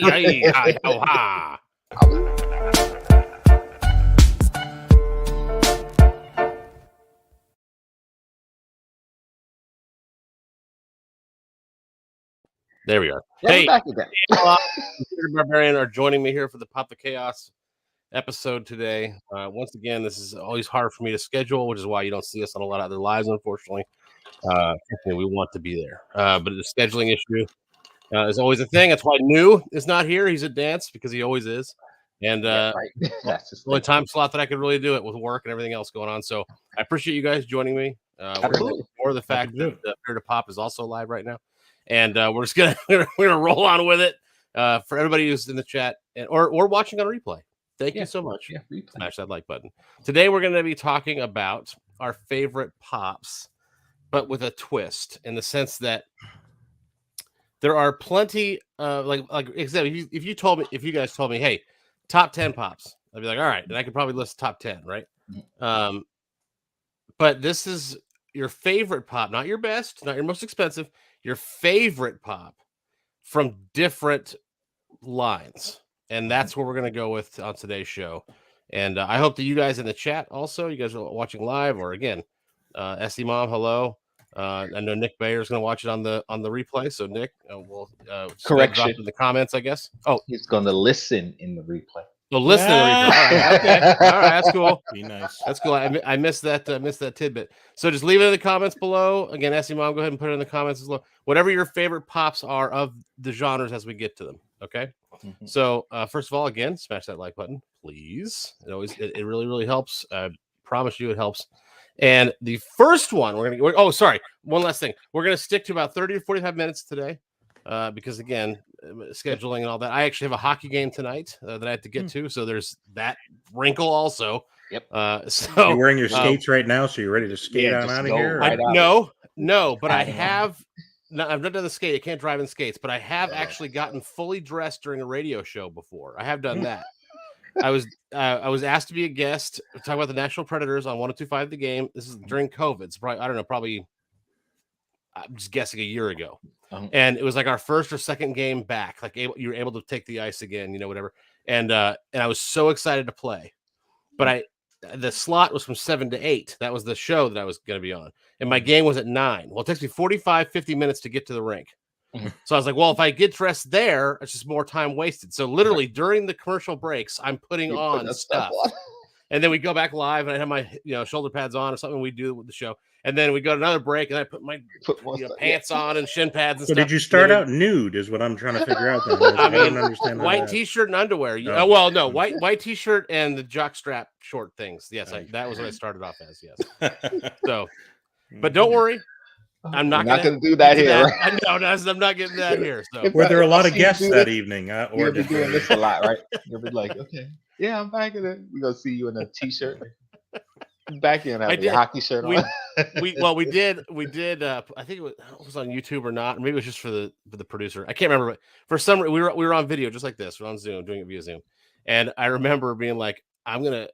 hi, ho, ha. There we are. Yeah, Hey, we're back again. Peter Barbarian are joining me here for the Pop the Chaos episode today. Once again, this is always hard for me to schedule, which is why you don't see us on a lot of other lives, unfortunately. We want to be there, but the scheduling issue is always a thing. That's why New is not here. He's at dance because he always is, and Yeah, right. That's just the only time slot that I could really do it with work and everything else going on. So I appreciate you guys joining me. Absolutely. Or the fact that Fear to Pop is also live right now, and we're just gonna we're gonna roll on with it. For everybody who's in the chat or watching on replay, thank you so much. Yeah, replay. Smash that like button. Today we're going to be talking about our favorite pops, but with a twist in the sense that there are plenty like exactly if you guys told me, hey, top 10 pops, I'd be like, all right, and I could probably list top 10, right? But this is your favorite pop, not your best, not your most expensive, your favorite pop from different lines. And that's what we're going to go with on today's show. And I hope that you guys in the chat also, you guys are watching live, or again, SE Mom, hello. I know Nick Bayer is going to watch it on the replay. So Nick, we'll correction in the comments, I guess. Oh, he's going to listen in the replay. Well, listen to the replay. All right, okay, all right, that's cool. Be nice. That's cool. I missed that tidbit. So just leave it in the comments below. Again, SE Mom, go ahead and put it in the comments below. Whatever your favorite pops are of the genres as we get to them. Okay. Mm-hmm. So first of all, again, smash that like button, please. It really helps. I promise you, it helps. And the first one one last thing. We're gonna stick to about 30 to 45 minutes today, because again, scheduling and all that. I actually have a hockey game tonight that I have to get to, so there's that wrinkle also. Yep. So you're wearing your skates right now, so you're ready to skate out of here. Right no, but I have. No, I've not done the skate. I can't drive in skates, but I have actually gotten fully dressed during a radio show before. I have done that. I was asked to be a guest, talk about the Nashville Predators on 102.5 The Game. This is during COVID. It's probably I'm just guessing a year ago. And it was like our first or second game back. Like you were able to take the ice again, whatever. And I was so excited to play. But the slot was from 7 to 8. That was the show that I was going to be on. And my game was at 9. Well, it takes me 50 minutes to get to the rink. So I was like, well, if I get dressed there, it's just more time wasted. So literally during the commercial breaks, I'm putting on stuff. And then we go back live and I have my shoulder pads on or something we do with the show. And then we go to another break and I put my pants on and shin pads and stuff. Did you start out nude is what I'm trying to figure out. I don't understand white t-shirt and underwear. No. White t-shirt and the jock strap short things. Yes, that was what I started off as. Yes. So, but don't worry. I'm not going to do that here. I know, I'm not getting that here. So, were there a lot of guests that evening? You'll be doing this a lot, right? You'll be like, okay, yeah, I'm back in it. We're going to see you in a t-shirt. Back in a hockey shirt on. we did. I think it was on YouTube or not. Or maybe it was just for the producer. I can't remember. But for some reason, we were on video just like this. We're on Zoom, doing it via Zoom. And I remember being like, I'm gonna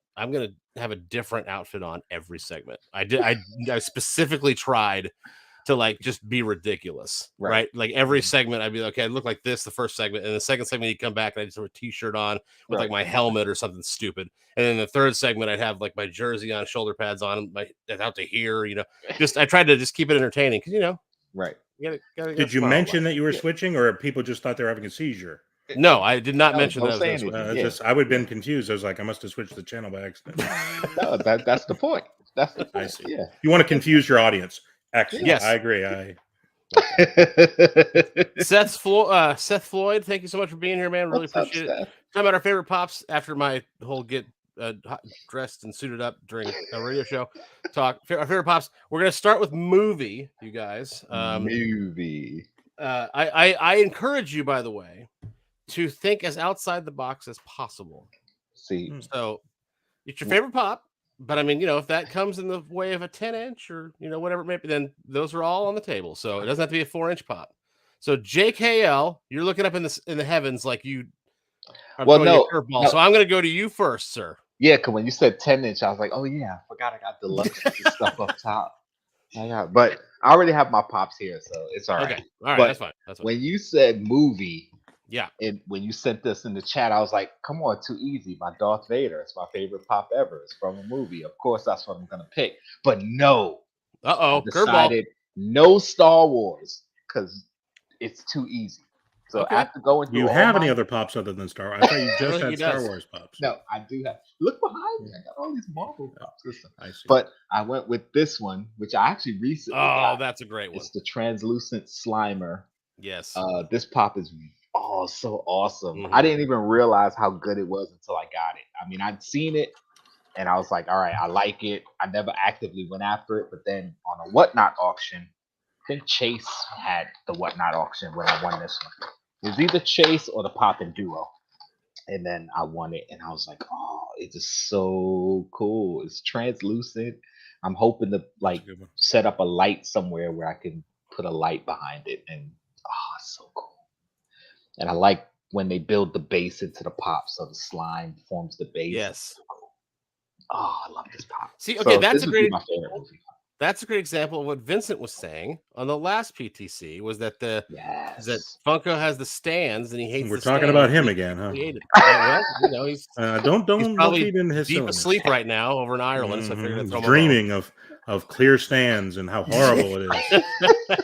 have a different outfit on every segment. I specifically tried to like just be ridiculous, right? Like every segment, I'd be like, okay, I look like this the first segment, and the second segment, you come back and I just have a t-shirt on with like my helmet or something stupid, and then the third segment, I'd have like my jersey on, shoulder pads on, my out to here, Just I tried to just keep it entertaining because right. Did you mention that you were switching, or people just thought they were having a seizure? No, I did not mention that. I would have been confused. I was like, I must have switched the channel by accident. No, that's the point. That's the point. I see. Yeah. You want to confuse your audience. Excellent. Yes, I agree. Seth Floyd, thank you so much for being here, man. Really appreciate it. Talking about our favorite pops after my whole get dressed and suited up during a radio show talk. Our favorite pops. We're gonna start with movie, you guys. Movie. I encourage you, by the way, to think as outside the box as possible. See, so it's your favorite pop. But I mean, if that comes in the way of a 10-inch or, whatever it may be, then those are all on the table. So it doesn't have to be a 4-inch pop. So JKL, you're looking up in the heavens like you are throwing a curveball. So I'm going to go to you first, sir. Yeah, because when you said 10-inch, I was like, oh yeah, I forgot I got the luxury stuff up top. But I already have my pops here, so it's all right. Okay, all right, but that's fine. When you said movie, Yeah. And when you sent this in the chat, I was like, come on, too easy. My Darth Vader. It's my favorite pop ever. It's from a movie. Of course, that's what I'm going to pick. But no, I Curveball. decided no Star Wars because it's too easy. So Okay. after going Do through you all have my... any other pops other than Star Wars? I thought you I don't just think he had Star does. Wars pops. No, I do have. Look behind me. I got all these Marvel pops. Listen. I see. But I went with this one, which I actually recently Oh, got. that's a great one. It's the translucent Slimer. Yes. This pop is so awesome. Mhm. I didn't even realize how good it was until I got it. I mean, I'd seen it and I was like, all right, I like it. I never actively went after it, but then on a Whatnot auction, I think Chase had the Whatnot auction when I won this one. It was either Chase or the Poppin' Duo. And then I won it and I was like, oh, it's just so cool. It's translucent. I'm hoping to like That's a good one. set up a light somewhere where I can put a light behind it, and it's so cool. And I like when they build the base into the pop, so the slime forms the base. Yes. Oh, I love this pop. See, okay, So that's this a would be great my favorite movie. That's a great example of what Vincent was saying on the last PTC, was that that Yes. Funko has the stands and he hates We're the talking stands. about him He again, huh? created. Well, you know, he's Don't probably feed into his deep silliness. asleep right now over in Ireland, so I figured I'd He's throw him a dreaming of clear stands and how horrible it is. bone.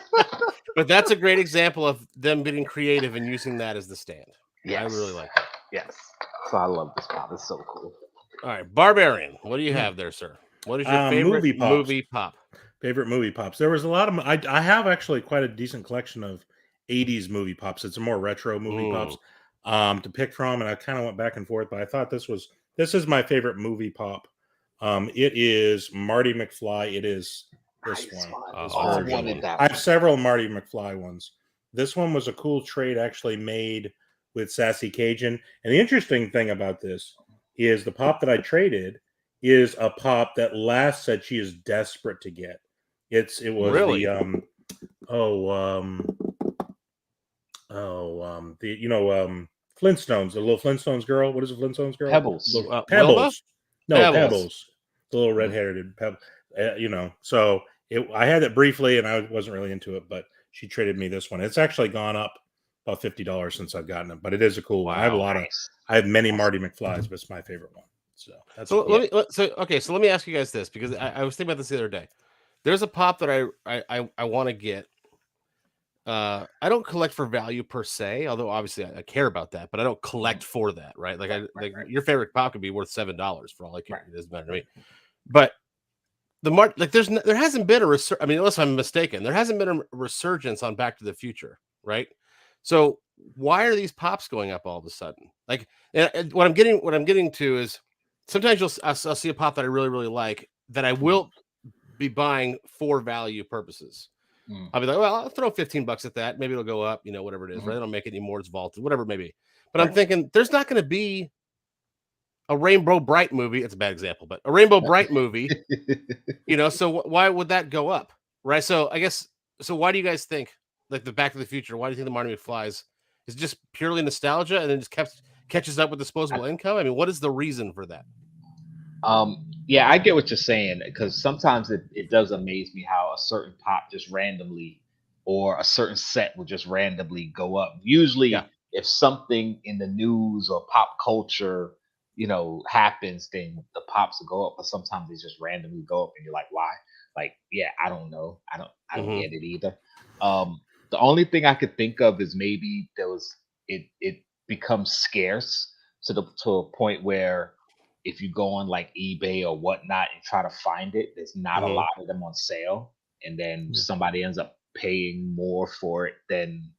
But that's a great example of them getting creative and using that as the stand. Yes. I really like that. Yes. So I love this pop. It's so cool. All right, Barbarian, what do you have there, sir? What is your favorite movie pop? Favorite movie pops. There was a lot of. I have actually quite a decent collection of 80s movie pops. It's a more retro movie pops to pick from, and I kind of went back and forth. But I thought this is my favorite movie pop. It is Marty McFly. It is this Nice one. I wanted that. I have several Marty McFly ones. This one was a cool trade actually made with Sassy Cajun. And the interesting thing about this is the pop that I traded is a pop that Lass said she is desperate to get. It was really? the Flintstones, the little Flintstones girl. What is a Flintstones girl? Pebbles. Pebbles. No, Pebbles. The little red-haired Pebbles. So I had it briefly and I wasn't really into it, but she traded me this one. It's actually gone up about $50 since I've gotten it, but it is a cool one. I have I have many Marty McFlys, but it's my favorite one. So that's so let me ask you guys this, because I was thinking about this the other day. There's a pop that I want to get. I don't collect for value per se, although obviously I care about that, but I don't collect for that, right? Like your favorite pop could be worth $7 for all I care. It doesn't matter to me. But there hasn't been I mean, unless I'm mistaken, there hasn't been a resurgence on Back to the Future, right? So why are these pops going up all of a sudden? Like, and what I'm getting to is sometimes I'll see a pop that I really, really like that I will be buying for value purposes. I'll be like, well, I'll throw $15 at that. Maybe it'll go up, whatever it is, right? I don't make it anymore. It's vaulted, whatever it may be. But I'm thinking there's not going to be a Rainbow Bright movie. It's a bad example, but a Rainbow Bright movie, so why would that go up? Right. So I guess, why do you guys think like the Back to the Future? Why do you think the Marty McFlys is just purely nostalgia and then just catches up with disposable income? I mean, what is the reason for that? Yeah, I get what you're saying, because sometimes it does amaze me how a certain pop just randomly, or a certain set will just randomly go up. Usually, if something in the news or pop culture, happens, then the pops will go up. But sometimes they just randomly go up, and you're like, why? Like, yeah, I don't know. I don't get it either. The only thing I could think of is maybe it becomes scarce to a point where, if you go on like eBay or whatnot and try to find it, there's not a lot of them on sale. And then somebody ends up paying more for it than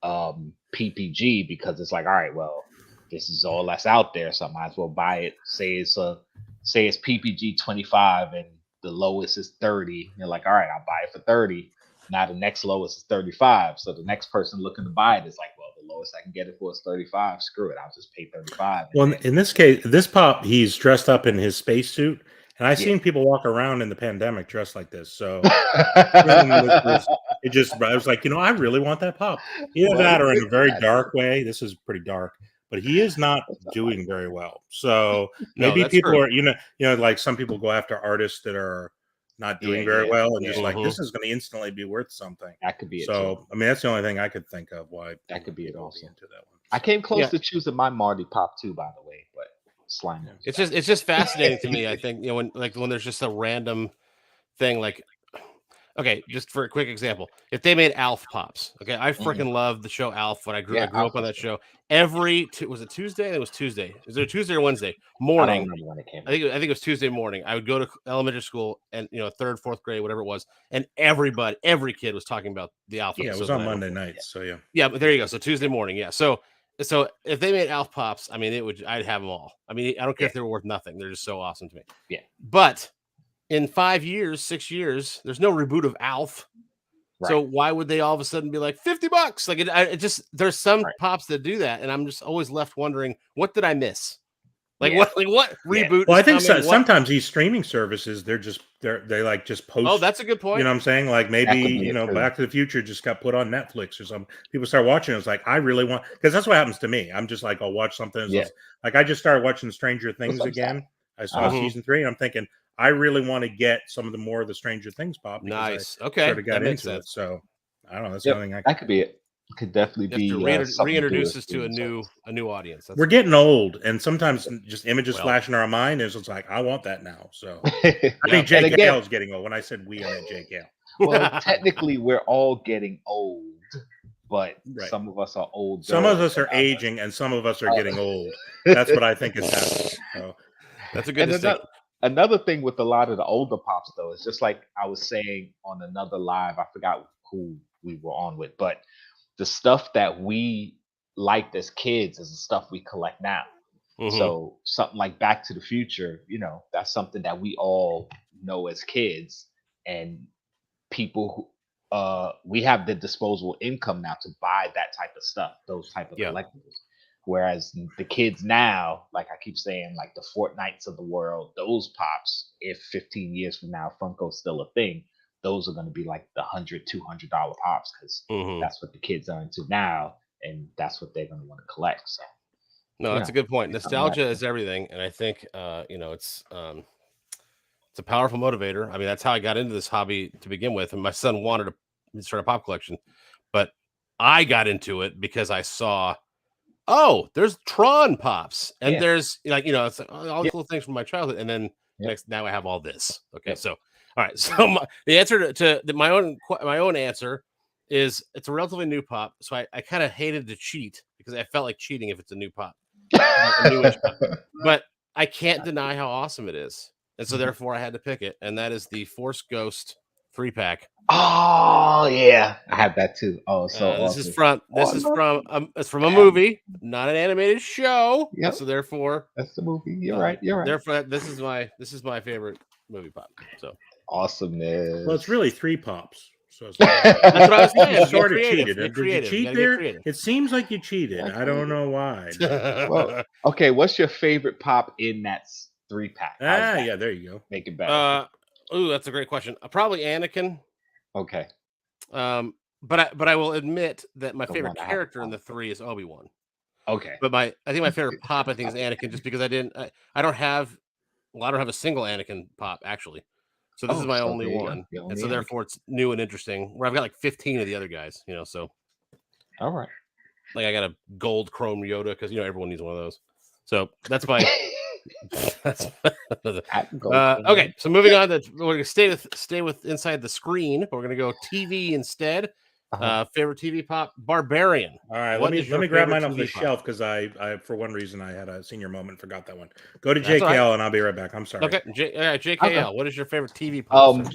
PPG, because it's like, all right, well, this is all that's out there, so I might as well buy it. Say it's PPG 25 and the lowest is 30. You're like, all right, I'll buy it for 30. Now the next lowest is 35. So the next person looking to buy it is like, well, the lowest I can get it for is 35. Screw it, I'll just pay 35. Well, in this case, this pop, he's dressed up in his spacesuit, and I've seen people walk around in the pandemic dressed like this. So I was like, I really want that pop. Either that or in a very dark way. This is pretty dark, but he is not doing very well. So maybe people are, like some people go after artists that are not doing very well, and just like Mhm. this is going to instantly be worth something. That could be it. So, I mean, that's the only thing I could think of why That could be it people would also. into that one. I came close Yeah. to choosing my Marty Pop too, by the way, but slime. It's just fascinating to me. I think when there's just a random thing like, okay, just for a quick example, if they made Alf Pops, okay, I freaking loved the show Alf when I grew Yeah, up on that show. Every was it Tuesday? It was Tuesday. Is it Tuesday or Wednesday I don't morning? remember when it came. I think it was Tuesday morning. I would go to elementary school and third, fourth grade, whatever it was, and every kid was talking about the Alf. Yeah, it was on Monday nights, so yeah. Yeah, but there you go. So Tuesday morning, yeah. So if they made Alf Pops, I mean, I'd have them all. I mean, I don't care if they were worth nothing. They're just so awesome to me. Yeah. But in 5 years, 6 years, there's no reboot of Alf. Right. So why would they all of a sudden be like $50? Like it just there's some pops that do that, and I'm just always left wondering, what did I miss? Like what reboot? Well, I think coming? sometimes these streaming services, they like just post. Oh, that's a good point. You know what I'm saying? Like maybe true. Back to the Future just got put on Netflix or something. People start watching it. It's like I really want, because that's what happens to me. I'm just like, I'll watch something. Like I just started watching Stranger Things again. I saw season 3, and I'm thinking I really want to get some of the more of the Stranger Things pop. Nice. Okay. Sort of got into it. So I don't know. That's something that could be it. Could definitely be reintroduce us to a new audience. We're getting old, and sometimes just images flash in our mind is it's like I want that now. So I think JKL is getting old. When I said we, I meant JKL. Well, technically, we're all getting old, but some of us are old. Some of us are aging, and some of us are getting old. That's what I think is happening. So that's a good distinction. Another thing with a lot of the older pops, though, is just like I was saying on another live. I forgot who we were on with, but the stuff that we liked as kids is the stuff we collect now. So something like Back to the Future, that's something that we all know as kids, and people who we have the disposable income now to buy that type of stuff, those type of collectibles. Whereas the kids now, like I keep saying, like the Fortnites of the world, those pops, if 15 years from now Funko's still a thing, those are going to be like the $100, $200 pops, because that's what the kids are into now, and that's what they're going to want to collect. So, no, that's a good point. Nostalgia is everything, and I think it's a powerful motivator. I mean, that's how I got into this hobby to begin with, and my son wanted to start a pop collection, but I got into it because I saw, there's Tron pops, and there's it's like all these little things from my childhood, and then now I have all this. Okay, so. All right, so the answer to my own answer is it's a relatively new pop. So I kind of hated to cheat because I felt like cheating if it's a new pop, a newish pop. But I can't deny how awesome it is, and so therefore I had to pick it, and that is the Force Ghost 3-pack. Oh yeah, I have that too. Oh, so awesome. It's from a movie, not an animated show. Yep. So therefore, that's the movie. You're right. Therefore, this is my favorite movie pop. So. Awesomeness. Well, it's really 3 pops. So it's that's what I was saying. You sort of cheated. Did you cheat there? It seems like you cheated. I don't know why. Well, okay. What's your favorite pop in that 3-pack? Yeah, there you go. Make it better. That's a great question. Probably Anakin. Okay. But I will admit that my favorite character in the 3 is Obi-Wan. Okay. But I think my favorite pop is Anakin, just because I don't have a single Anakin pop actually. So this is my only one, and so therefore it's new and interesting. Where I've got like 15 of the other guys, So, all right, like I got a gold chrome Yoda because everyone needs one of those. So that's my. Okay, so moving on, we're gonna stay with inside the screen, but we're gonna go TV instead. Favorite TV pop, Barbarian. All right, let me grab mine off the shelf because I for one reason I had a senior moment, forgot that one. Go to JKL and I'll be right back. I'm sorry. Okay, JKL. What is your favorite TV pop?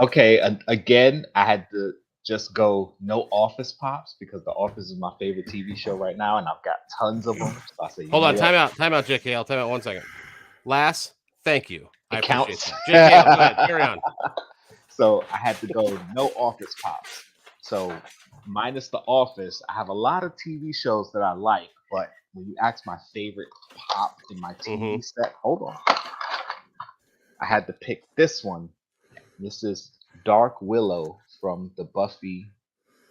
Okay, again, I had to just go no Office pops because The Office is my favorite TV show right now, and I've got tons of them. So I say, hold on, time out, JKL. Time out 1 second. Lass, thank you. I appreciate that. JKL, go ahead, carry on. So I had to go no Office pops. So minus The Office, I have a lot of TV shows that I like, but when you ask my favorite pop in my TV set, hold on. I had to pick this one. This is Dark Willow from the Buffy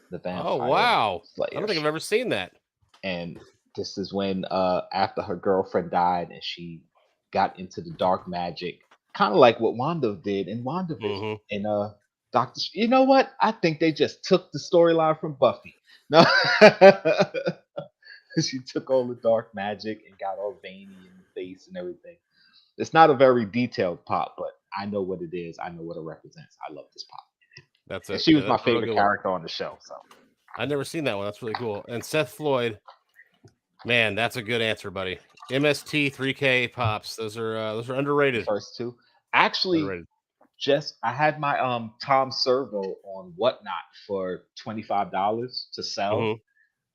the Vampire. Oh, wow. Slayer. I don't think I've ever seen that. And this is when after her girlfriend died and she got into the dark magic kind of like what Wanda did in WandaVision. Mm-hmm. And Doctor, you know what? I think they just took the storyline from Buffy. No, she took all the dark magic and got all veiny in the face and everything. It's not a very detailed pop, but I know what it is. I know what it represents. I love this pop. That's And it. she was Yeah, my that's a real favorite good one. character on the show. So I've never seen that one. That's really cool. And Seth Floyd, man, that's a good answer, buddy. MST 3K pops. Those are underrated. first two, actually, Underrated. I had my Tom Servo on Whatnot for $25 to sell, Mhm.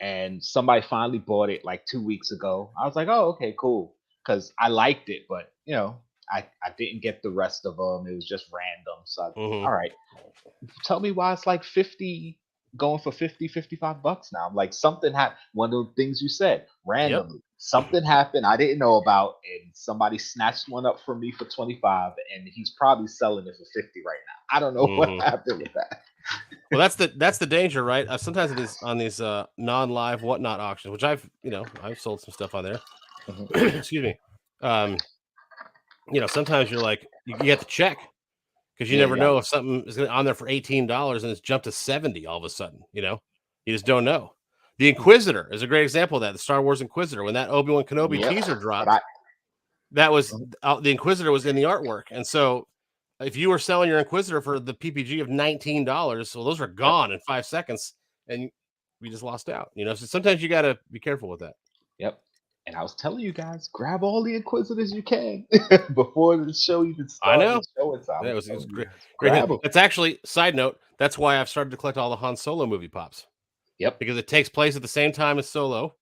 and somebody finally bought it like 2 weeks ago. I was like, oh, okay, cool, because I liked it, but I didn't get the rest of them. It was just random. So Mhm. all right, tell me why it's like 50 going for 50 $55 now. I'm like, something happened. One of the things you said randomly, something happened I didn't know about, and somebody snatched one up from me for 25, and he's probably selling it for 50 right now. I don't know what happened with that. Well, that's the danger, right? Sometimes it is on these non-live whatnot auctions, which I've sold some stuff on there. Excuse me. Sometimes you're like you get to check because you never know if something is on there for $18 and it's jumped to 70 all of a sudden. You just don't know. The Inquisitor is a great example of that. The Star Wars Inquisitor, when that Obi-Wan Kenobi teaser dropped, that was the Inquisitor was in the artwork, and so if you were selling your Inquisitor for the PPG of $19, so those are gone in 5 seconds, and we just lost out. So sometimes you got to be careful with that. Yep. And I was telling you guys, grab all the Inquisitors you can before the show even starts. I know. It was great. Great. That's actually, side note, that's why I've started to collect all the Han Solo movie pops. Yep. Because it takes place at the same time as Solo.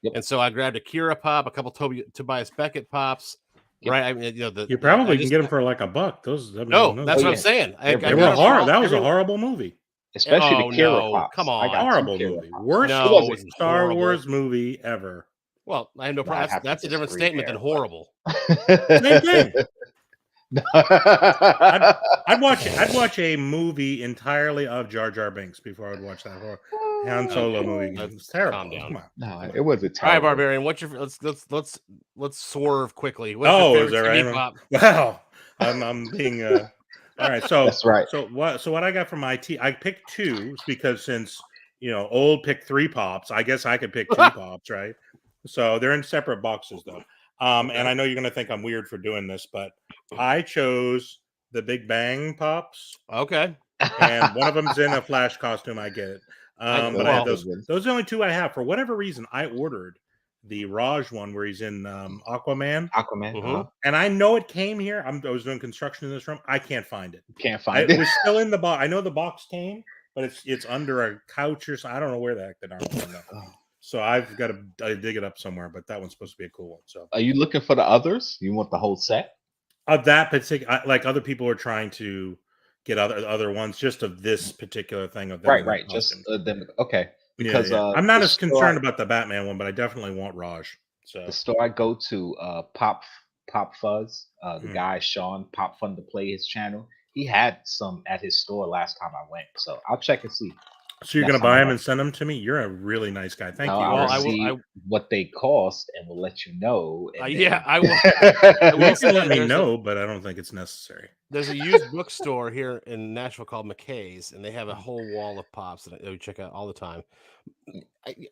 Yep. And so I grabbed a Kira pop, a couple Tobias Beckett pops. Yep. Right? I mean, you probably can get them for like $1. Those. That's what I'm saying. They were horrible. That was a horrible movie. Especially the Kira pops. Come on, horrible movie. Worst Star Wars movie ever. Well, I have no problem. That's a different statement than horrible. Same thing. I'd watch a movie entirely of Jar Jar Binks before I'd watch that Han Solo movie. It's terrible. Calm down. No, it was a terrible. All right, Barbarian. What's your let's swerve quickly. What's your favorite TV pop? Wow, I'm being all right. So that's right. So what I got from IT, I picked two because since old picked 3 pops, I guess I could pick 2 pops, right? So they're in separate boxes though. And I know you're going to think I'm weird for doing this, but I chose the Big Bang pops. Okay. And one of them's in a Flash costume. I get it. But I have those are the only 2 I have. For whatever reason, I ordered the Raj one where he's in Aquaman. And I know it came here. I was doing construction in this room. I can't find it. Can't find it. It was still in the box. I know the box came, but it's under a couch or so. I don't know where the heck the darn thing is. So I've got to dig it up somewhere, but that one's supposed to be a cool one. So, are you looking for the others? You want the whole set of that particular? Like other people are trying to get other ones, just of this particular thing of them. Right. Just them. Okay. Because I'm not as concerned about the Batman one, but I definitely want Raj. So the store I go to, Pop Fuzz, the guy Sean Pop Fun to Play, his channel. He had some at his store last time I went, so I'll check and see. So you're going to buy them and send them to me? You're a really nice guy. Thank you. I'll see what they cost, and we'll let you know. I will. You can let me know, but I don't think it's necessary. There's a used bookstore here in Nashville called McKay's, and they have a whole wall of pops that we check out all the time.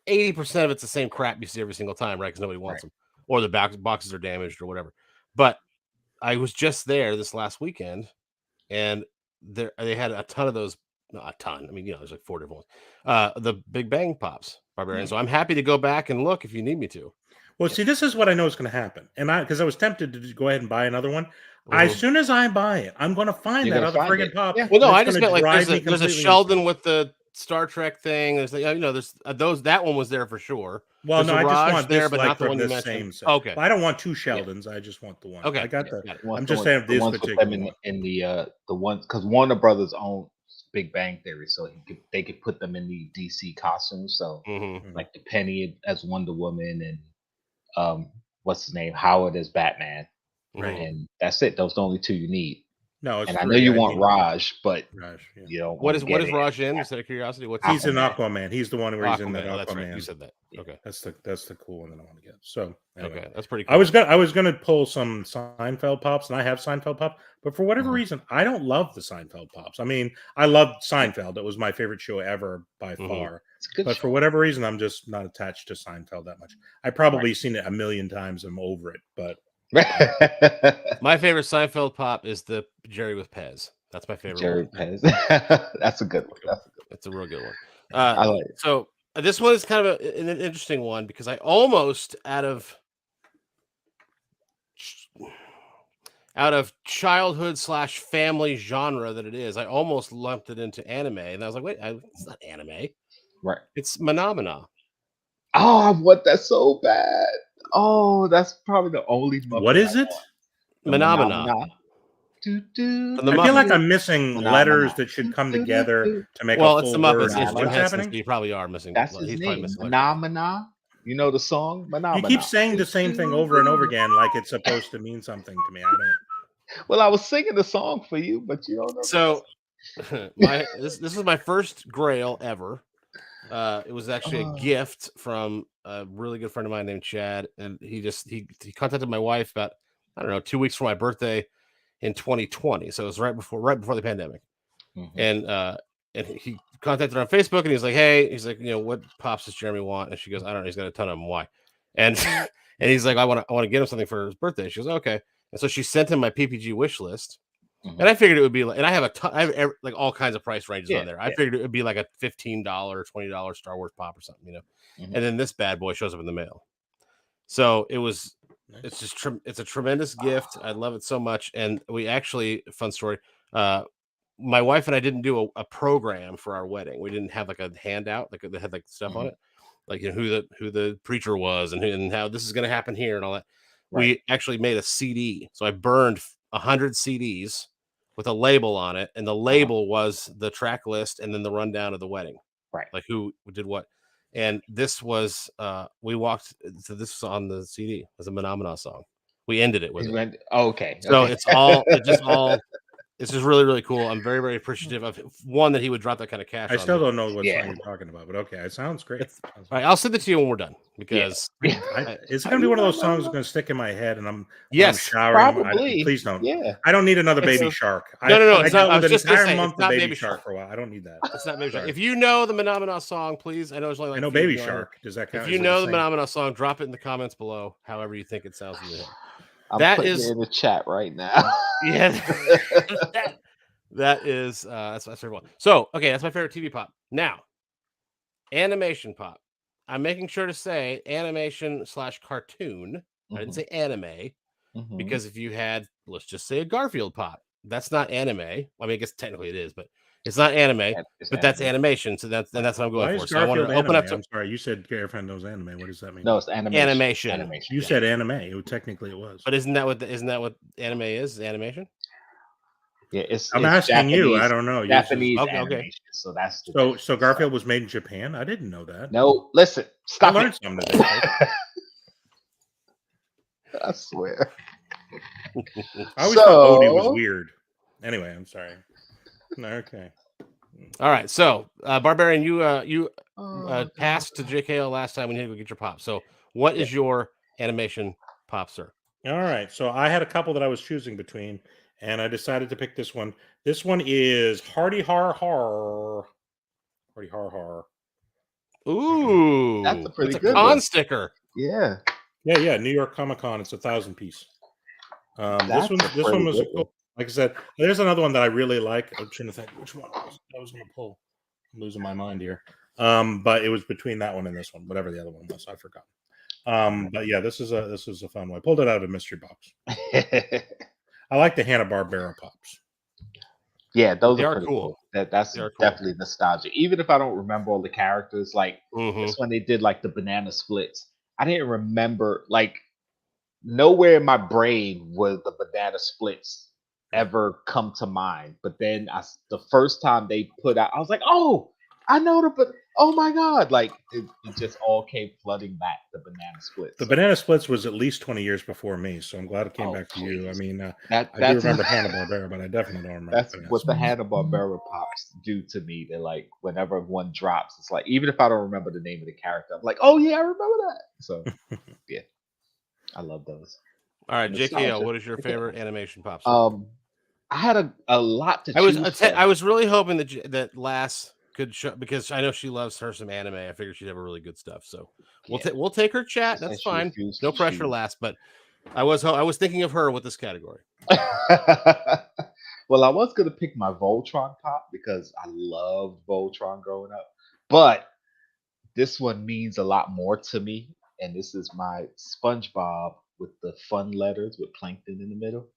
80% of it's the same crap you see every single time, right? Because nobody wants them, or the boxes are damaged or whatever. But I was just there this last weekend, and they had a ton of those. Not a ton. I mean, there's like 4 different ones. The Big Bang pops, Barbarian. So I'm happy to go back and look if you need me to. Well, see, this is what I know is going to happen, and because I was tempted to go ahead and buy another one. As soon as I buy it, I'm going to find that other friggin' pop. Yeah. Well, no, I just meant like there's a Sheldon with the Star Trek thing. There's there's those. That one was there for sure. Well, there's no, I just want there, this, but like, not the one you same mentioned. set. Okay, well, I don't want 2 Sheldons. I just want the one. Okay, I got that. I'm just saying this particular one in the ones because Warner Brothers own Big Bang Theory, so they could put them in the DC costumes. So like the Penny as Wonder Woman and what's his name, Howard as Batman, right? And that's it. Those are the only 2 you need. No, it's And I know three. you I want need Raj, but Raj. Yeah. you don't What want is to what get is it. Raj in? Just out of curiosity, what's He's in Aquaman. Aquaman. He's the one where he's in that Aquaman? Oh, that's right. You Aquaman. said that. Yeah. Okay. That's the cool one that I want to get. So anyway. Okay, that's pretty cool. I was gonna pull some Seinfeld pops, and I have Seinfeld pop, but for whatever reason, I don't love the Seinfeld pops. I mean, I loved Seinfeld; it was my favorite show ever by far. It's a good But show. for whatever reason, I'm just not attached to Seinfeld that much. I probably seen it a million times. I'm over it, but My favorite Seinfeld pop is the Jerry with Pez. That's my favorite Jerry one. Pez. That's a good one. That's a good It's a real good one. I like it. So this one is kind of an interesting one because I almost out of childhood / family genre that it is, I almost lumped it into anime, and I was like, wait, it's not anime. Right. It's Phenomena. Oh, I want that so bad. Oh, that's probably the only Muppet what is I it? want. The Phenomena. Doo-doo, The I feel like Muppets. I'm missing Phenomena. letters that should come together to make Well, a it's full the word. Muppets. It's Phenomena. Jim What's Henson, so happening? you probably are missing. That's his He's probably name. missing letters. Phenomena. You know the song? You Phenomena. keep saying the same thing over and over again, like it's supposed to mean something to me. I don't. Well, I was singing the song for you, but you don't know. So this was my first Grail ever. It was actually a gift from a really good friend of mine named Chad, and he contacted my wife about, I don't know, 2 weeks for my birthday in 2020. So it was right before the pandemic. And he contacted her on Facebook, and he's like, hey, what pops does Jeremy want? And she goes, I don't know, he's got a ton of them. Why? And and he's like, I want to get him something for his birthday. She goes, okay. And so she sent him my PPG wish list. And I figured it would be like, and I have like all kinds of price ranges on there. I figured it would be like a $15, $20 Star Wars pop or something, And then this bad boy shows up in the mail. So it's just it's a tremendous gift. I love it so much. And we actually, fun story, my wife and I didn't do a program for our wedding. We didn't have like a handout that had like stuff on it, like who the preacher was and how this is going to happen here and all that. Right. We actually made a CD. So I burned 100 CDs with a label on it, and the label was the track list and then the rundown of the wedding, right? Like who did what. And this was this was on the CD as a Phenomena song. We ended it with it. Okay. So it's just really, really cool. I'm very, very appreciative of one that he would drop that kind of cash. I still don't know what song you're talking about, but okay, it sounds great. All right, I'll send it to you when we're done because it's going to be one of those songs that's going to stick in my head, and I'm showering. Probably. Please don't. Yeah, I don't need another Baby Shark. No. I dealt with an entire month of Baby Shark for a while. I don't need that. It's not Baby Shark. If you know the Phenomena song, please. I know it's only like I know Baby Shark. Does that count? If you know the Phenomena song, drop it in the comments below. However you think it sounds in your head. I'm putting it in the chat right now. Yeah. That's my favorite one. So, okay, that's my favorite TV pop. Now, animation pop. I'm making sure to say animation / cartoon. I didn't say anime because if you had, let's just say a Garfield pop, that's not anime. I mean, I guess technically it is, but it's not anime. That's animation. So that's what I'm going for. So I wanted to open up. I'm sorry, you said girlfriend knows anime. What does that mean? No, it's animation. You said anime. Technically, it was. But isn't that what anime is? Animation. Yeah, I'm asking Japanese, you. I don't know. Japanese animation. So that's so Garfield was made in Japan. I didn't know that. No, listen. Stop. I learned something today. I swear. I always thought Odie was weird. Anyway, I'm sorry. Okay. All right. So, Barbarian, you passed to JKL last time. We need to go get your pop. So, what is your animation pop, sir? All right. So I had a couple that I was choosing between, and I decided to pick this one. This one is Hardy Har Har. Hardy Har Har. Ooh, that's a pretty good con sticker. Yeah. Yeah. New York Comic Con. It's 1,000 piece. This one was cool. Like I said, there's another one that I really like. I'm trying to think which one I was going to pull. I'm losing my mind here. But it was between that one and this one, whatever the other one was. I forgot. But yeah, this is a fun one. I pulled it out of a mystery box. I like the Hanna-Barbera pops. Yeah, those are cool. That's definitely nostalgic. Even if I don't remember all the characters, like this when they did like the banana splits, I didn't remember, like, nowhere in my brain was the banana splits ever come to mind. But then the first time they put out, I was like, oh, I know but oh my god, like it just all came flooding back. The Banana Splits. The Banana Splits was at least 20 years before me, so I'm glad it came Oh, back to you. I please. mean, I do That's remember Hanna-Barbera, but I definitely don't remember that's Banana what the Splits. Hanna-Barbera pops do to me. They're like, whenever one drops, it's like, even if I don't remember the name of the character, I'm like, oh yeah, I remember that. So yeah, I love those. All right, JKL, Nostalgia. what is your Okay. favorite animation pop song? I had a lot to I was choose from. I was really hoping that Lass could show, because I know she loves her some anime. I figured she'd have a really good stuff. So we'll take her chat. She That's said she fine. refused No to pressure, choose. Lass. But I was thinking of her with this category. Well, I was gonna pick my Voltron pop because I loved Voltron growing up, but this one means a lot more to me, and this is my SpongeBob with the fun letters with plankton in the middle.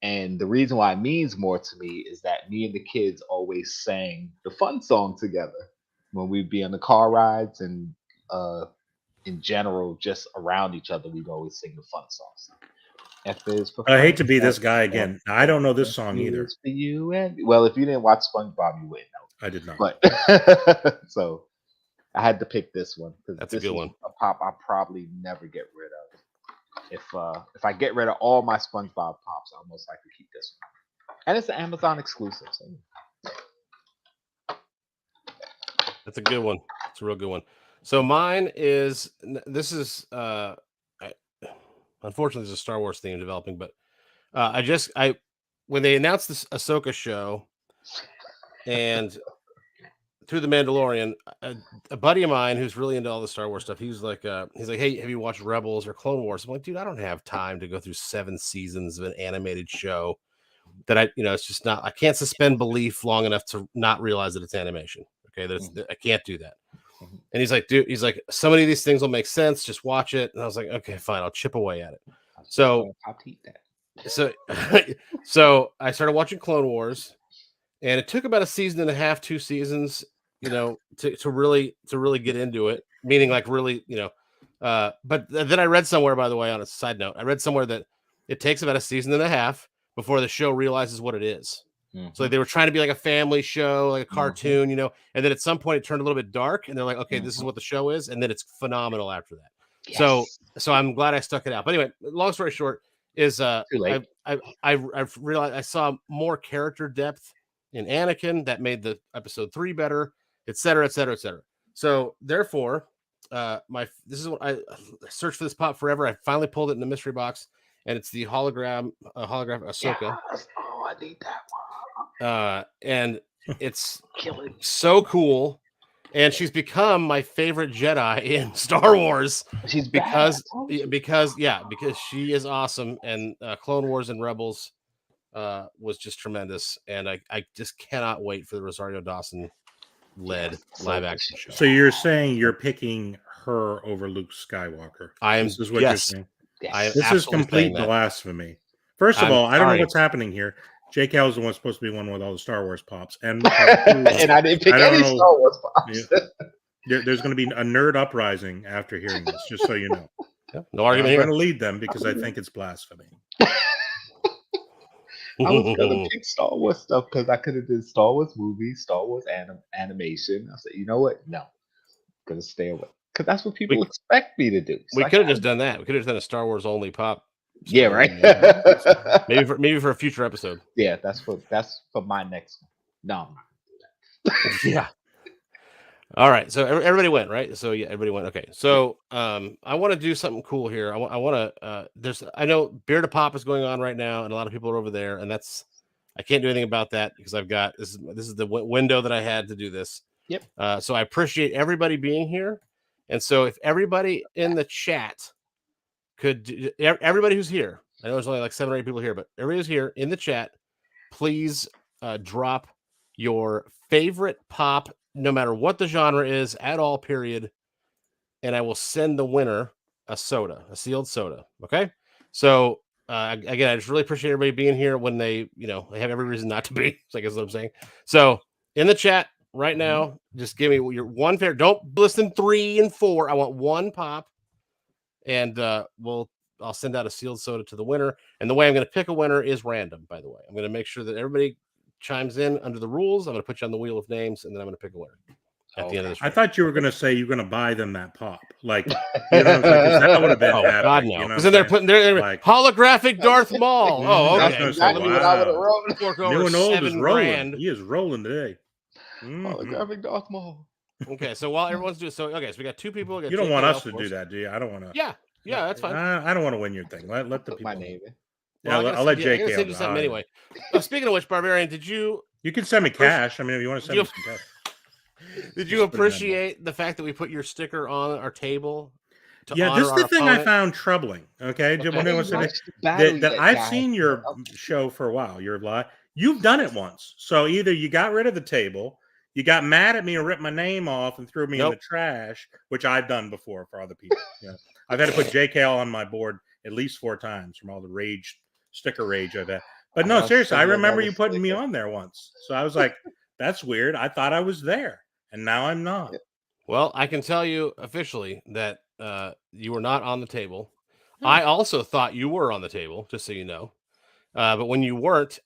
And the reason why it means more to me is that me and the kids always sang the fun song together when we'd be on the car rides and in general, just around each other, we'd always sing the fun songs. F is for I hate fun, to be this F, guy F, again. I don't know this F song either. is for you and well, if you didn't watch SpongeBob, you wouldn't know. I did not. But so I had to pick this one because That's a this good is one. a pop I probably never get rid of. If I get rid of all my SpongeBob pops, I'll most likely keep this one. And it's an Amazon exclusive. So. That's a good one. It's a real good one. So mine is this is unfortunately there's a Star Wars theme developing, but I when they announced this Ahsoka show and through the Mandalorian, a buddy of mine who's really into all the Star Wars stuff, he's like, hey, have you watched Rebels or Clone Wars? I'm like, dude, I don't have time to go through 7 seasons of an animated show that it's just not. I can't suspend belief long enough to not realize that it's animation. Okay, I can't do that. And he's like, dude, so many of these things will make sense. Just watch it. And I was like, okay, fine, I'll chip away at it. So I started watching Clone Wars, and it took about a season and a half, 2 seasons, to really get into it. Meaning, like, really, but then I read somewhere, by the way, on a side note, I read somewhere that it takes about a season and a half before the show realizes what it is. So like, they were trying to be like a family show, like a cartoon, and then at some point it turned a little bit dark, and they're like, okay, this is what the show is, and then it's phenomenal after that. Yes. So I'm glad I stuck it out. But anyway, long story short is I realized I saw more character depth in Anakin that made the episode 3 better, et cetera, et cetera, et cetera. So therefore, this is what I searched for this pop forever. I finally pulled it in the mystery box, and it's the hologram Ahsoka. Yes. Oh, I need that one. And it's so cool, and she's become my favorite Jedi in Star Wars. She's because she is awesome, and Clone Wars and Rebels was just tremendous, and I just cannot wait for the Rosario Dawson led live action show. So you're saying you're picking her over Luke Skywalker? This is what you're saying. Yes. This is complete blasphemy. First of all, I don't know what's happening here. Jake is the one supposed to be one with all the Star Wars pops, and I didn't pick any Star Wars pops. There's going to be a nerd uprising after hearing this, just so you know. Yeah, no argument I'm here. going to lead them because I think it's blasphemy. I was going to pick Star Wars stuff because I could have did Star Wars movies, Star Wars animation. I said, you know what? No, I'm going to stay away because that's what people expect me to do. So we could have just done that. We could have done a Star Wars only pop. Yeah, right. maybe for a future episode. Yeah, that's for my next one. No, I'm not gonna do that. Yeah. All right. So everybody went, right? So yeah, everybody went. Okay. So I want to do something cool here. I want to. I know Beer to Pop is going on right now, and a lot of people are over there, and I can't do anything about that because I've got this is the window that I had to do this. Yep. So I appreciate everybody being here, and so if everybody in the chat everybody who's here, I know there's only like 7 or 8 people here, but everybody who's here in the chat, please drop your favorite pop, no matter what the genre is at all, period. And I will send the winner a sealed soda. Okay. So again, I just really appreciate everybody being here when they have every reason not to be. So I guess what I'm saying. So in the chat right now, just give me your one favorite. Don't listen 3 and 4. I want one pop. And I'll send out a sealed soda to the winner. And the way I'm going to pick a winner is random, by the way. I'm going to make sure that everybody chimes in under the rules, I'm going to put you on the wheel of names, and then I'm going to pick a winner at the end of this. I thought you were going to say you're going to buy them that pop. Like, you know what I'm saying? 'Cause that would have been epic, God, no. You know Because then they're putting their like, holographic Darth Maul. Oh, That's okay. what So I let said, me wow. fork New over and old is $7 rolling. grand. He is rolling today. Holographic Darth Maul. Okay, so while everyone's doing so, okay, so we got two people. We got You don't JKL, want us to of course. do that, do you? I don't want to. Yeah, that's fine. I don't want to win your thing. Let the Put people. my name in. Yeah, Well, I'll let I gotta JK. send you something anyway. Oh, speaking of which, Barbarian, did you? You can send me cash. I mean, if you want to send me some cash. Did you appreciate the fact that we put your sticker on our table? Yeah, this is the thing I found troubling. Okay, that I've seen your show for a while. Your live, you've done it once. So either you got rid of the table, you got mad at me and ripped my name off and threw me in the trash, which I've done before for other people. You know, I've had to put JKL on my board at least 4 times from all the sticker rage I've had. But no, seriously, I remember you putting me on there once. So I was like, that's weird. I thought I was there, and now I'm not. Well, I can tell you officially that you were not on the table. I also thought you were on the table, just so you know. But when you weren't,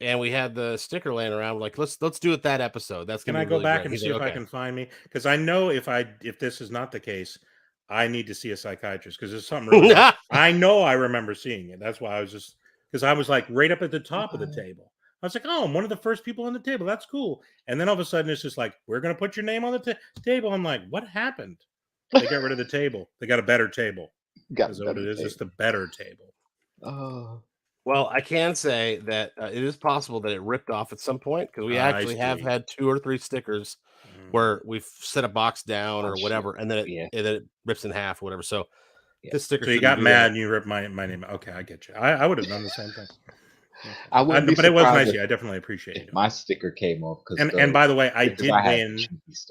and we had the sticker laying around, we're like, let's do it that episode. That's gonna Can I be go really back great. and see if I can find me? Because I know if this is not the case, I need to see a psychiatrist because there's something really I know I remember seeing it. That's why I was just because I was like right up at the top of the table. I was like, oh, I'm one of the first people on the table. That's cool. And then all of a sudden it's just like, we're going to put your name on the table. I'm like, what happened? They got rid of the table. They got a better table. That's what it is. It's the better table. Oh. Well, I can say that it is possible that it ripped off at some point because we actually have had 2 or 3 stickers where we've set a box down or whatever, and then it rips in half or whatever. So this sticker. So you got mad and you ripped my name. Okay, I get you. I would have done the same thing. But it was nice. I definitely appreciate it. My sticker came off because. And by the way, I did win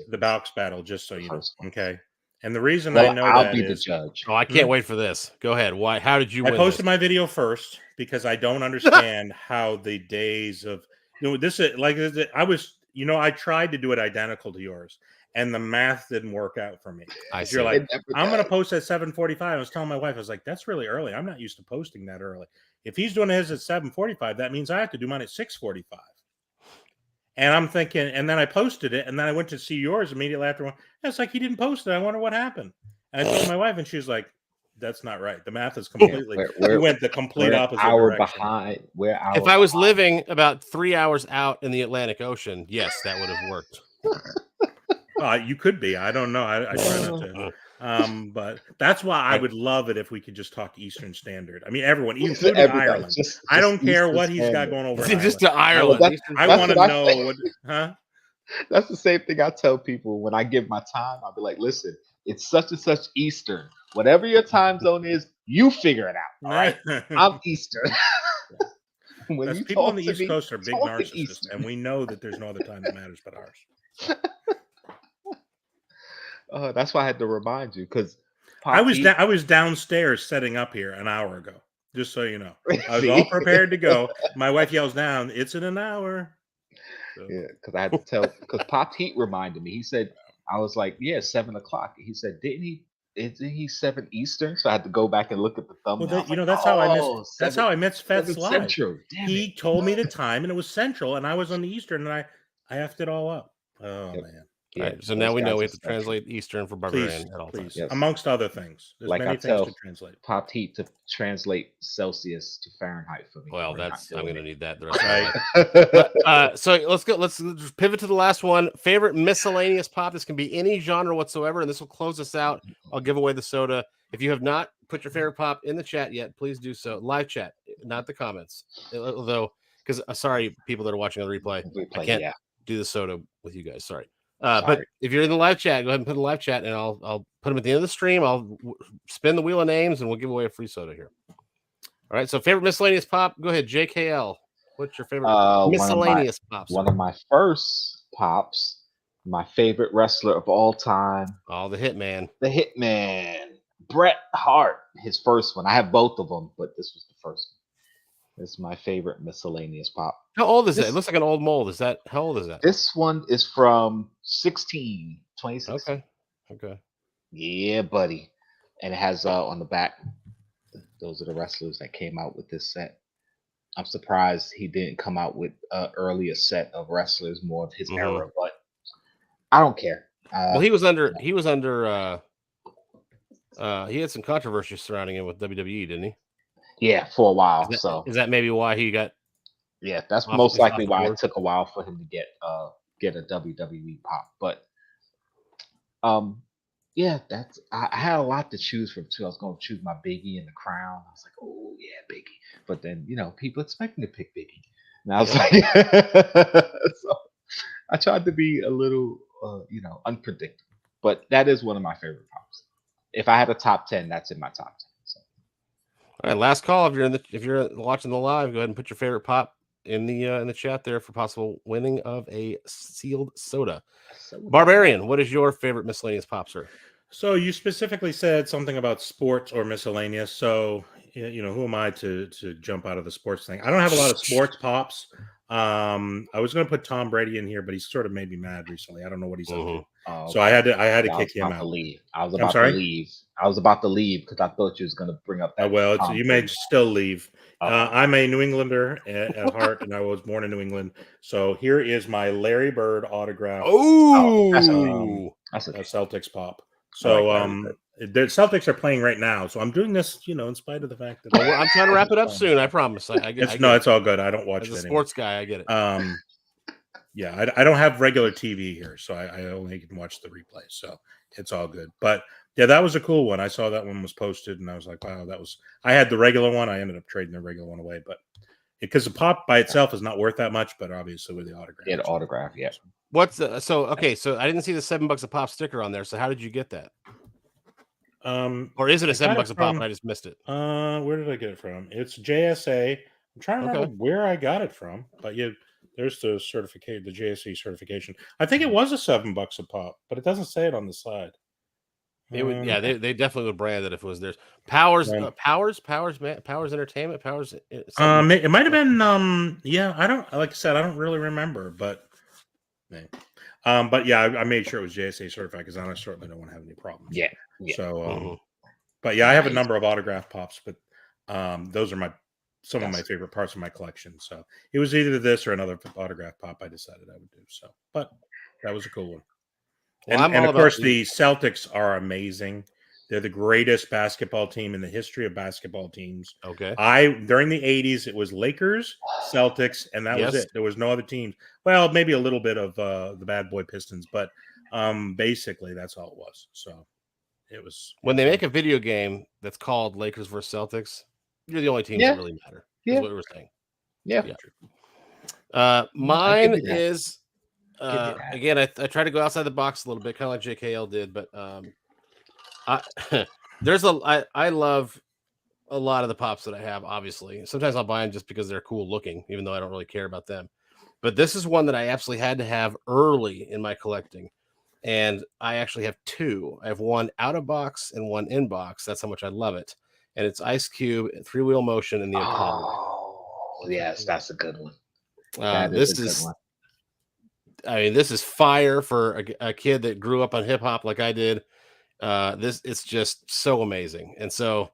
the box battle, just so you know. Okay. And the reason I know I'll be the judge. Oh, I can't wait for this. Go ahead. Why? How did you win? I posted my video first because I don't understand how the days of this is like I tried to do it identical to yours, and the math didn't work out for me. You're like, I'm going to post at 7:45. I was telling my wife, I was like, that's really early. I'm not used to posting that early. If he's doing his at 7:45, that means I have to do mine at 6:45. And I'm thinking, and then I posted it, and then I went to see yours immediately after. It's like he didn't post it. I wonder what happened. And I told my wife, and she's like, "That's not right. The math is completely. We went the complete opposite direction." Behind. If I was living about 3 hours out in the Atlantic Ocean, yes, that would have worked. You could be. I don't know. I try not to. But that's why I would love it if we could just talk Eastern Standard. I mean, everyone, including Ireland. I don't care what he's got going over. Just to Ireland. I want to know what. That's the same thing I tell people when I give my time. I'll be like, listen, it's such and such Eastern. Whatever your time zone is, you figure it out. All right, I'm Eastern. When people on the East Coast are big narcissists, and we know that there's no other time that matters but ours. That's why I had to remind you because I was downstairs setting up here an hour ago. Just so you know, I was all prepared to go. My wife yells down, "It's in an hour." So. Yeah, because I had to tell. Because Pop Heat reminded me. He said, "I was like, yeah, 7:00." He said, "Isn't he 7 Eastern?" So I had to go back and look at the thumbnail. Well, that's how I missed. That's how I missed Feds Live. Central. He told me the time, and it was Central, and I was on the Eastern, and I effed it all up. Oh man. Yeah, right, so now we know we have to translate Eastern for Barbarian at all times. Yes. Amongst other things. There's many things to translate. Pop Heat to translate Celsius to Fahrenheit for me. Well, I'm going to need that the rest of my life. So let's go. Let's pivot to the last one. Favorite miscellaneous pop. This can be any genre whatsoever, and this will close us out. I'll give away the soda. If you have not put your favorite pop in the chat yet, please do so. Live chat, not the comments. Although, because sorry, people that are watching on the replay, I can't do the soda with you guys. Sorry. But if you're in the live chat, go ahead and put in the live chat, and I'll put them at the end of the stream. I'll spin the wheel of names, and we'll give away a free soda here. All right. So, favorite miscellaneous pop. Go ahead, JKL. What's your favorite miscellaneous pops? One of my first pops. My favorite wrestler of all time. Oh, the Hitman. The Hitman. Bret Hart. His first one. I have both of them, but this was the first one. This is my favorite miscellaneous pop. How old is it? It looks like an old mold. How old is that? This one is from 2016. Okay. Yeah, buddy. And it has on the back, those are the wrestlers that came out with this set. I'm surprised he didn't come out with an earlier set of wrestlers more of his era, but I don't care. Well, he was under he had some controversy surrounding him with WWE, didn't he? Yeah, for a while. Is that maybe why he got? Yeah, that's most likely why it took a while for him to get a WWE pop. But yeah, that's I had a lot to choose from too. I was going to choose my Biggie and the Crown. I was like, oh yeah, Biggie. But then people expect me to pick Biggie, and I was like, so I tried to be a little unpredictable. But that is one of my favorite pops. If I had a top 10, that's in my top 10. So. All right, last call. If you're watching the live, go ahead and put your favorite pop in the chat there for possible winning of a sealed soda. Barbarian, what is your favorite miscellaneous pop, sir? So you specifically said something about sports or miscellaneous. So who am I to jump out of the sports thing? I don't have a lot of sports pops. I was going to put Tom Brady in here, but he's sort of made me mad recently. I don't know what he's up to. So I had to kick him out. I was about to leave. I was about to leave because I thought you was going to bring up that. Well, you may still leave. I'm a New Englander at heart, and I was born in New England. So here is my Larry Bird autograph. Oh, that's a Celtics pop. So the Celtics are playing right now. So I'm doing this, in spite of the fact that I'm trying to wrap it up soon. I promise. It's all good. I don't watch it. As a sports guy, I get it. Yeah, I don't have regular TV here, so I only can watch the replay. So it's all good. But yeah, that was a cool one. I saw that one was posted, and I was like, wow, that was. I had the regular one. I ended up trading the regular one away, but because the pop by itself is not worth that much, but obviously with the autograph, yeah, the autograph, yeah. What's so I didn't see the $7 a pop sticker on there. So how did you get that? Or is it a $7 a pop and I just missed it? Where did I get it from? It's JSA. I'm trying to remember where I got it from, but there's the certificate, the JSA certification. I think it was a $7 a pop, but it doesn't say it on the side. It would, they definitely would brand it if it was theirs. Powers Entertainment, Powers. It might have been. I don't. Like I said, I don't really remember, but. But yeah, I made sure it was JSA certified because I certainly don't want to have any problems. Yeah. So, but yeah, I have a number of autograph pops, but those are some of my favorite parts of my collection. So it was either this or another autograph pop I decided I would do. So, but that was a cool one. Well, and of course, the Celtics are amazing. They're the greatest basketball team in the history of basketball teams. Okay. During the 80s, it was Lakers, Celtics, and that was it. There was no other teams. Well, maybe a little bit of the bad boy Pistons, but basically that's all it was. So it was. When they make a video game that's called Lakers versus Celtics, you're the only team that really matter. Yeah. Is what we were saying. Yeah. Mine is again. I try to go outside the box a little bit, kind of like JKL did, but I love a lot of the pops that I have. Obviously, sometimes I'll buy them just because they're cool looking, even though I don't really care about them. But this is one that I absolutely had to have early in my collecting, and I actually have two. I have one out of box and one in box. That's how much I love it. And it's Ice Cube, 3-wheel motion, and the Apollo. Oh, yes, that's a good one. This is fire for a kid that grew up on hip hop like I did. It's just so amazing. And so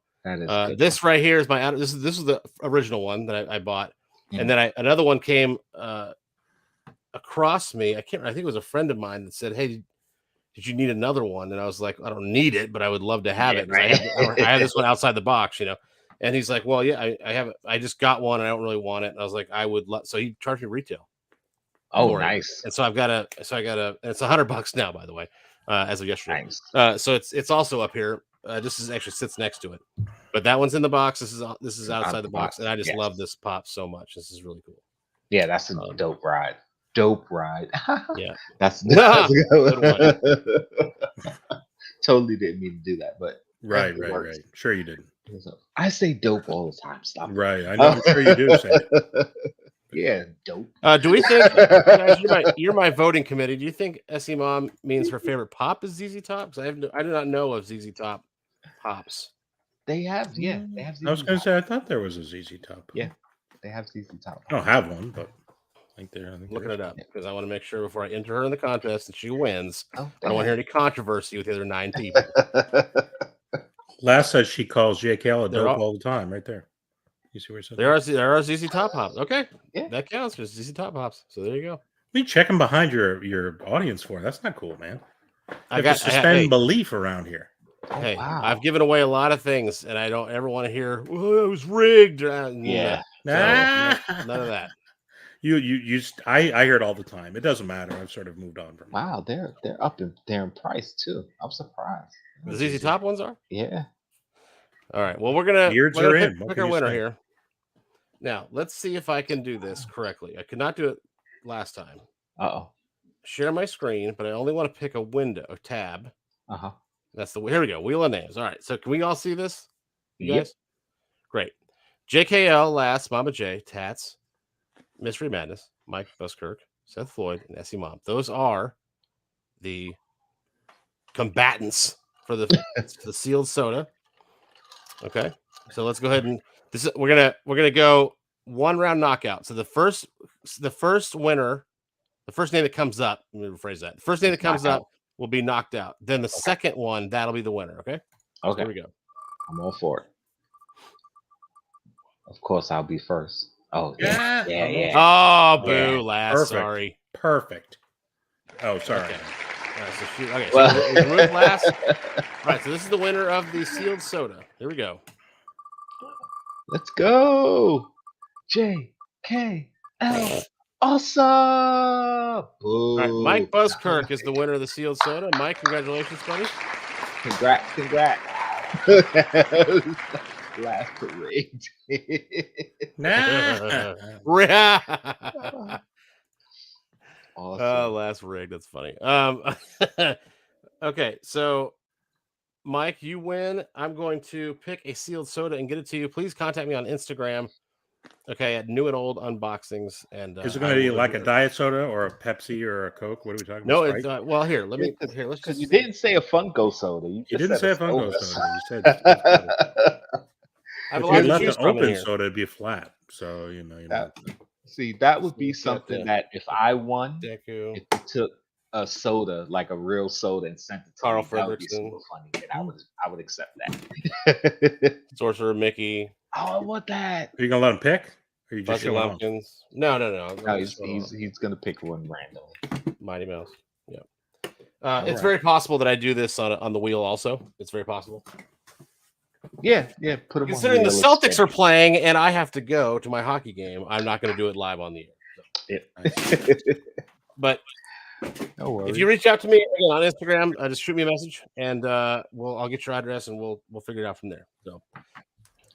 this right here is my this is the original one that I bought. Mm-hmm. And then another one came across me. I think it was a friend of mine that said, "Hey, did you need another one?" And I was like, "I don't need it, but I would love to have it. Right. I have this one outside the box, And he's like, "Well, yeah, I have it. I just got one and I don't really want it." And I was like, "I would love." So he charged me retail. Oh, nice. And so I got it's $100 now, by the way, as of yesterday. Nice. So it's also up here. This actually sits next to it, but that one's in the box. This is outside the box, and I just love this pop so much. This is really cool. Yeah, that's a dope ride. Dope ride. Yeah, that's a good one. Totally didn't mean to do that, but right. Sure, you didn't. I say dope all the time. Stop. Right, I know. I'm sure you do say it. Yeah, dope. Do we think guys, you're my voting committee? Do you think SE Mom means her favorite pop is ZZ Top? Because I do not know of ZZ Top pops. They have ZZ I was going to say I thought there was a ZZ Top. Yeah, they have ZZ Top. I don't have one, but I think looking it up because I want to make sure before I enter her in the contest and she wins. I don't want to hear any controversy with the other 9 people. Last says she calls JKL a dope all the time, right there. You see where it says? There are ZZ Top Pops. Okay, Yeah. that counts for ZZ Top Pops. So there you go. What are you checking behind your audience for? That's not cool, man. I got to suspend belief around here. Hey, wow. I've given away a lot of things, and I don't ever want to hear, "Oh, it was rigged." Yeah. None of that. I hear it all the time. It doesn't matter. I've sort of moved on from it. Wow, they're up in price too. I'm surprised. The ZZ Top ones are. Yeah. All right. Well, we're gonna pick our winner here. Now, let's see if I can do this correctly. I could not do it last time. Uh-oh. Share my screen, but I only want to pick a window, a tab. Uh-huh. That's here we go. Wheel of names. All right. So can we all see this? You Yep. guys? Great. JKL, Last, Mama J, Tats, Mystery Madness, Mike Buskirk, Seth Floyd, and Essie Mom. Those are the combatants for the sealed soda. Okay. So let's go ahead and we're gonna go one round knockout. So the first winner, the first name that comes up, let me rephrase that. The first name that comes up will be knocked out. Then the second one, that'll be the winner. Okay. Okay. So here we go. I'm all for it. Of course, I'll be first. Oh yeah. Oh, boo, Last. Perfect. Sorry. Perfect. Oh, sorry. Okay. So Ruth Last. All right. So this is the winner of the sealed soda. Here we go. Let's go. JKL. Awesome. All right. Mike Buskirk is the winner of the sealed soda. Mike, congratulations, buddy. Congrats. Last parade. Nah. Awesome. Last rig. That's funny. Okay, so Mike, you win. I'm going to pick a sealed soda and get it to you. Please contact me on Instagram. Okay, at New and Old Unboxings. And is it going to be like a diet soda or a Pepsi or a Coke? What are we talking no, about? it's well. Let's because you didn't say a Funko soda. You didn't say a Funko soda. You said. I have if a lot you to left choose the from in open here. soda, it'd be flat. So you know. See, that would be something that if I won, Deku. if you took a soda, like a real soda, and sent it to Carl me, that would be Fredrickson. super funny, and I would accept that. Sorcerer Mickey. Oh, I want that. Are you gonna let him pick? Or you just Fuzzy Lumpkins. No. No, he's gonna pick one randomly. Mighty Mouse. Yeah. It's very possible that I do this on the wheel. Also, it's very possible. Yeah. Put him. Considering the Celtics are playing and I have to go to my hockey game, I'm not going to do it live on the air. Yeah. But no worries. if you reach out to me again on Instagram, just shoot me a message and I'll get your address and we'll figure it out from there. So,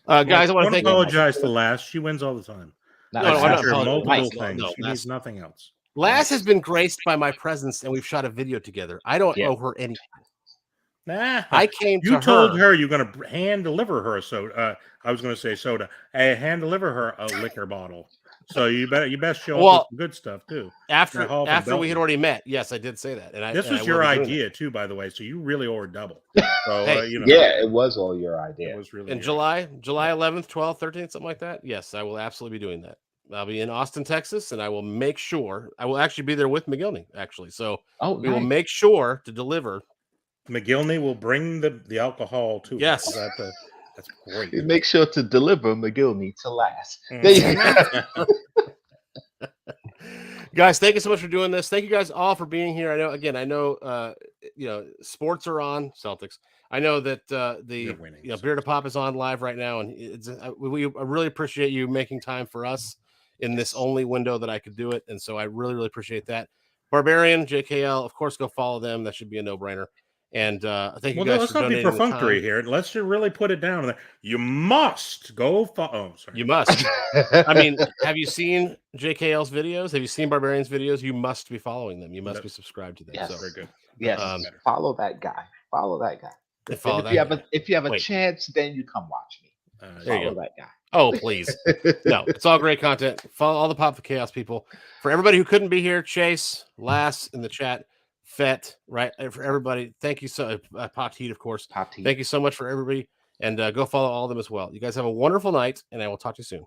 guys, I want to thank you. Apologize to Last. She wins all the time. I'm not multiple things. She needs nothing else. Lass has been graced by my presence and we've shot a video together. I don't owe her anything. Nah, I came to her. You told her you're going to hand deliver her a soda. I was going to say soda. Hand deliver her a liquor bottle. So you best show up with good stuff too. After we had already met, yes, I did say that. And this was your idea too, by the way. So you really owe her double. So yeah, it was all your idea. It was really in July 11th, 12th, 13th, something like that. Yes, I will absolutely be doing that. I'll be in Austin, Texas, and I will make sure I will actually be there with McGillney. Actually, so we will make sure to deliver. McGillney will bring the alcohol too. Yes, that's great. Make sure to deliver McGillney to Last. Guys, thank you so much for doing this. Thank you guys all for being here. I know, sports are on Celtics. I know that Beer to Pop is on live right now, and I really appreciate you making time for us in this only window that I could do it, and so I really, really appreciate that. Barbarian, JKL, of course, go follow them. That should be a no-brainer. And thank you guys. Let's not be perfunctory here. Let's just really put it down. You must go follow. You must. I mean, have you seen JKL's videos? Have you seen Barbarian's videos? You must be following them. You must be subscribed to them. Yes. So very good. Yes. Follow that guy. If you have a chance, then you come watch me. Follow that guy. Oh, please. No, it's all great content. Follow all the Pop for Chaos people. For everybody who couldn't be here, Chase, Lass in the chat, Fett, right? For everybody, thank you so Pop Heat, of course. Pop Heat. Thank you so much for everybody. And go follow all of them as well. You guys have a wonderful night, and I will talk to you soon.